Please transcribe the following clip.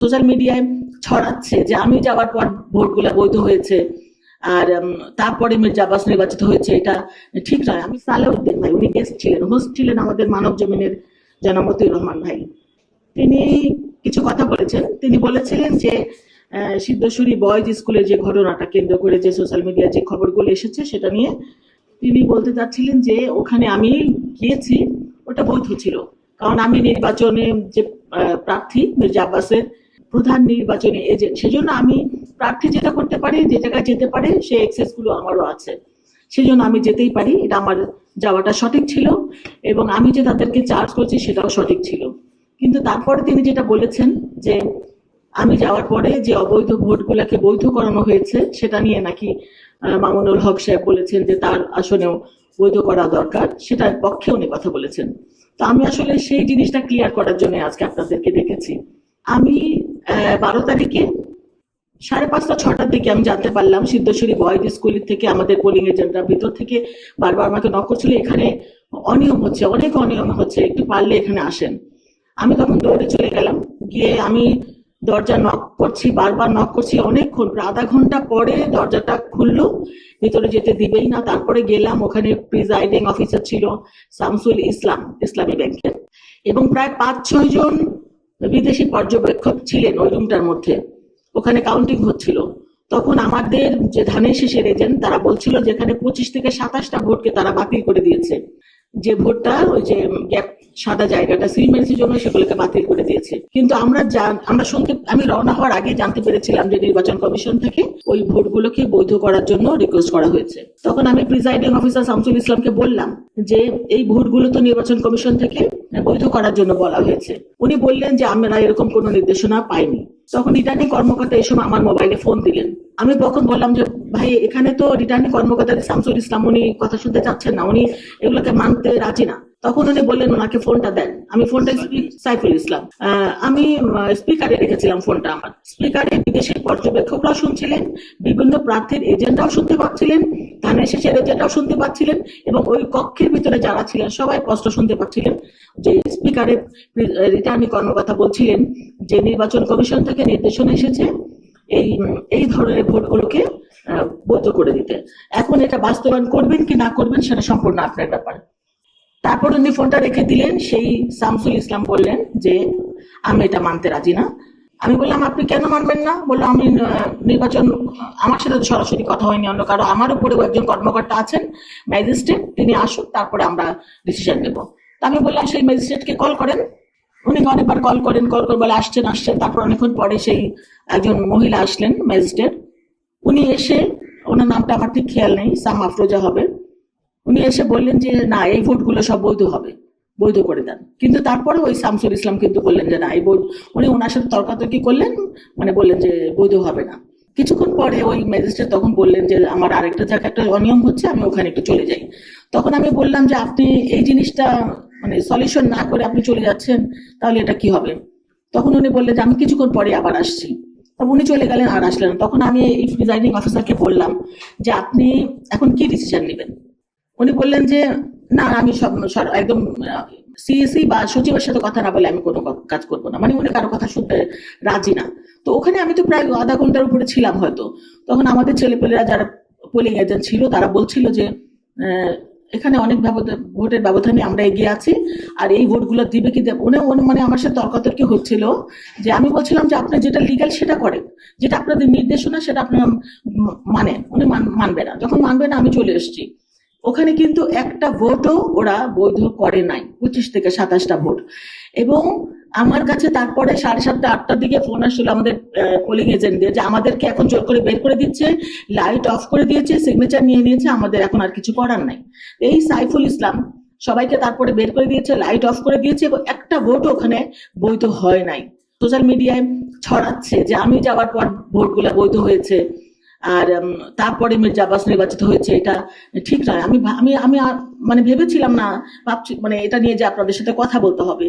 Social মিডিয়ায় ছড়াচ্ছে যে আমি যাওয়ার পর ভোটগুলা বৈধ হয়েছে আর তারপরে মির্জা আব্বাস নির্বাচিত হয়েছে, এটা ঠিক নয়। আমি সালেউদ্দিন ভাই, উনি গেস্ট ছিলেন, হোস্ট ছিলেন আমাদের মানব জমিনের জনাব মতিউর রহমান ভাই। তিনি কিছু কথা বলেছেন। তিনি বলেছিলেন যে সিদ্ধেশ্বরী বয়েজ স্কুলের যে ঘটনাটা কেন্দ্র করে যে সোশ্যাল মিডিয়ায় যে খবরগুলো এসেছে সেটা নিয়ে তিনি বলতে চাচ্ছিলেন যে ওখানে আমি গিয়েছি, ওটা বৈধ ছিল। কারণ আমি নির্বাচনে যে প্রার্থী মির্জা আব্বাসের প্রধান নির্বাচনী এজেন্ট, সেজন্য আমি প্রার্থী যেটা করতে পারি, যে জায়গায় যেতে পারে সে এক্সেস গুলো আমারও আছে, সেজন্য আমি যেতেই পারি। এটা আমার যাওয়াটা সঠিক ছিল এবং আমি যে তাদেরকে চার্জ করছি সেটাও সঠিক ছিল। কিন্তু তারপরে তিনি যেটা বলেছেন যে আমি যাওয়ার পরে যে অবৈধ ভোটগুলোকে বৈধ করানো হয়েছে সেটা নিয়ে নাকি মামুনুল হক সাহেব বলেছেন যে তার আসনেও বৈধ করা দরকার, সেটার পক্ষে উনি কথা বলেছেন। তো আমি আসলে সেই জিনিসটা ক্লিয়ার করার জন্য আজকে আপনাদেরকে ডেকেছি। আমি 12 তারিখে 5:30-6টার দিকে আমি জানতে পারলাম সিদ্ধেশ্বরী বয়েজ স্কুল থেকে আমাদের পোলিং এজেন্টরা ভিতর থেকে বারবার আমাকে নক করছিল, এখানে অনিয়ম হচ্ছে, অনেক অনিয়ম হচ্ছে, একটু পারলে এখানে আসেন। আমি তখন দৌড়ে চলে গেলাম, গিয়ে আমি দরজা নক করছি, বারবার নক করছি, অনেকক্ষণ, প্রায় আধা ঘন্টা পরে দরজাটা খুললো, ভিতরে যেতে দিবেই না। তারপরে গেলাম, ওখানে প্রিজাইডিং অফিসার ছিল শামসুল ইসলাম, ইসলামী ব্যাংকের, এবং প্রায় 5-6 জন বিদেশি পর্যবেক্ষক ছিলেন ওই রুমটার মধ্যে। ওখানে কাউন্টিং হচ্ছিল। তখন আমাদের যে ধানের শীষের এজেন্ট তারা বলছিল যে এখানে 25 থেকে 27টা ভোটকে তারা বাতিল করে দিয়েছে, যে ভোটটা ওই যে গ্যাপ সাদা জায়গাটা সিমেন্সের জন্য সেগুলোকে বাতিল করে দিয়েছে। কিন্তু আমরা শুনতে, আমি রওনা হওয়ার আগে জানতে পেরেছিলাম যে নির্বাচন কমিশন থেকে ওই ভোটগুলোকে বৈধ করার জন্য রিকোয়েস্ট করা হয়েছে। তখন আমি প্রিজাইডিং অফিসার শামসুল ইসলামকে বললাম যে এই ভোটগুলো তো নির্বাচন কমিশন থেকে বৈধ করার জন্য বলা হয়েছে। উনি বললেন যে আমরা এরকম কোনো নির্দেশনা পাইনি। তখন রিটার্নিং কর্মকর্তা এই সময় আমার মোবাইলে ফোন দিলেন। আমি তখন বললাম যে ভাই, এখানে তো রিটার্নিং কর্মকর্তা শামসুল ইসলাম, উনি কথা শুনতে চাচ্ছেন না, উনি এগুলোকে মানতে রাজি না। তখন উনি বললেন ওনাকে ফোনটা দেন। আমি ফোনটা সাইফুল ইসলাম, আমি স্পিকারে রেখেছিলাম ফোনটা। আমার স্পিকারে বিদেশি পর্যবেক্ষকরাও শুনছিলেন, বিভিন্ন প্রার্থীর এজেন্টরাও শুনতে পাচ্ছিলেন, ধানের শেষের এজেন্টরাও শুনতে পাচ্ছিলেন, এবং ওই কক্ষের ভিতরে যারা ছিলেন সবাই স্পষ্ট শুনতে পাচ্ছিলেন যে স্পিকারে রিটার্নিং কর্মকর্তা বলছিলেন যে নির্বাচন কমিশন থেকে নির্দেশনা এসেছে এই এই ধরনের ভোটগুলোকে বৈধ করে দিতে। এখন এটা বাস্তবায়ন করবেন কি না করবেন সেটা সম্পূর্ণ আপনার ব্যাপার। তারপর উনি ফোনটা রেখে দিলেন। সেই শামসুল ইসলাম বললেন যে আমি এটা মানতে রাজি না। আমি বললাম আপনি কেন মানবেন না? বললো আমি নির্বাচন, আমার সাথে সরাসরি কথা হয়নি, অন্য কারো, আমার উপরেও একজন কর্মকর্তা আছেন ম্যাজিস্ট্রেট, তিনি আসুক তারপরে আমরা ডিসিশন নেব। তা আমি বললাম সেই ম্যাজিস্ট্রেটকে কল করেন। উনি অনেকবার কল করেন, কল করে বলে আসছেন আসছেন। তারপর অনেকক্ষণ পরে সেই একজন মহিলা আসলেন ম্যাজিস্ট্রেট। উনি এসে, ওনার নামটা আমার ঠিক খেয়াল নেই, সাম আফরোজা হবে, উনি এসে বললেন যে না, এই ভোটগুলো সব বৈধ হবে, বৈধ করে দেন। কিন্তু তারপরে ওই শামসুল ইসলাম কিন্তু বললেন যে না, এই ভোট, উনি ওনার সাথে তর্কাতর্কি করলেন, মানে বললেন যে বৈধ হবে না। কিছুক্ষণ পরে ওই ম্যাজিস্ট্রেট তখন বললেন যে আমার আরেকটা জায়গায় একটা অনিয়ম হচ্ছে, আমি ওখানে একটু চলে যাই। তখন আমি বললাম যে আপনি এই জিনিসটা মানে সলিউশন না করে আপনি চলে যাচ্ছেন, তাহলে এটা কি হবে? তখন উনি বললেন যে আমি কিছুক্ষণ পরে আবার আসছি। তখন উনি চলে গেলেন, আর আসলেন। তখন আমি এই প্রিজাইডিং অফিসারকে বললাম যে আপনি এখন কি ডিসিশন নেবেন? উনি বললেন যে না, আমি সব একদম সিএসি বা সচিবের সাথে কথা না বলে আমি কোনো কাজ করবো না, মানে উনি কারো কথা শুনতে রাজি না। তো ওখানে আমি তো প্রায় আধা ঘন্টার উপরে ছিলাম হয়তো। তখন আমাদের ছেলেপেলেরা যারা পোলিং এজেন্ট ছিল তারা বলছিল যে এখানে অনেক ভোটের ব্যবধানে আমরা এগিয়ে আছি, আর এই ভোটগুলো দিবে কি দেবে, উনি মানে আমার সাথে তর্কাতর্কি হচ্ছিল। যে আমি বলছিলাম যে আপনি যেটা লিগ্যাল সেটা করেন, যেটা আপনাদের নির্দেশনা সেটা আপনার মানে উনি মানবে না। যখন মানবে না আমি চলে এসেছি। ওখানে কিন্তু একটা ভোটও ওরা বৈধ করে নাই, 25 থেকে 27টা ভোট। এবং আমার কাছে তারপরে 7:30-8টার দিকে ফোন আসছিল আমাদের পোলিং এজেন্টদের যে আমাদেরকে এখন জোর করে বের করে দিচ্ছে, লাইট অফ করে দিয়েছে, সিগনেচার নিয়ে নিয়েছে, আমাদের এখন আর কিছু করার নাই। এই সাইফুল ইসলাম সবাইকে তারপরে বের করে দিয়েছে, লাইট অফ করে দিয়েছে, এবং একটা ভোট ওখানে বৈধ হয় নাই। সোশ্যাল মিডিয়ায় ছড়াচ্ছে যে আমি যাওয়ার পর ভোটগুলা বৈধ হয়েছে আর তারপরে মির্জা আব্বাস নির্বাচিত হয়েছে, এটা ঠিক নয়। আমি আমি আমি মানে ভেবেছিলাম না, ভাবছি মানে এটা নিয়ে যে আপনাদের সাথে কথা বলতে হবে।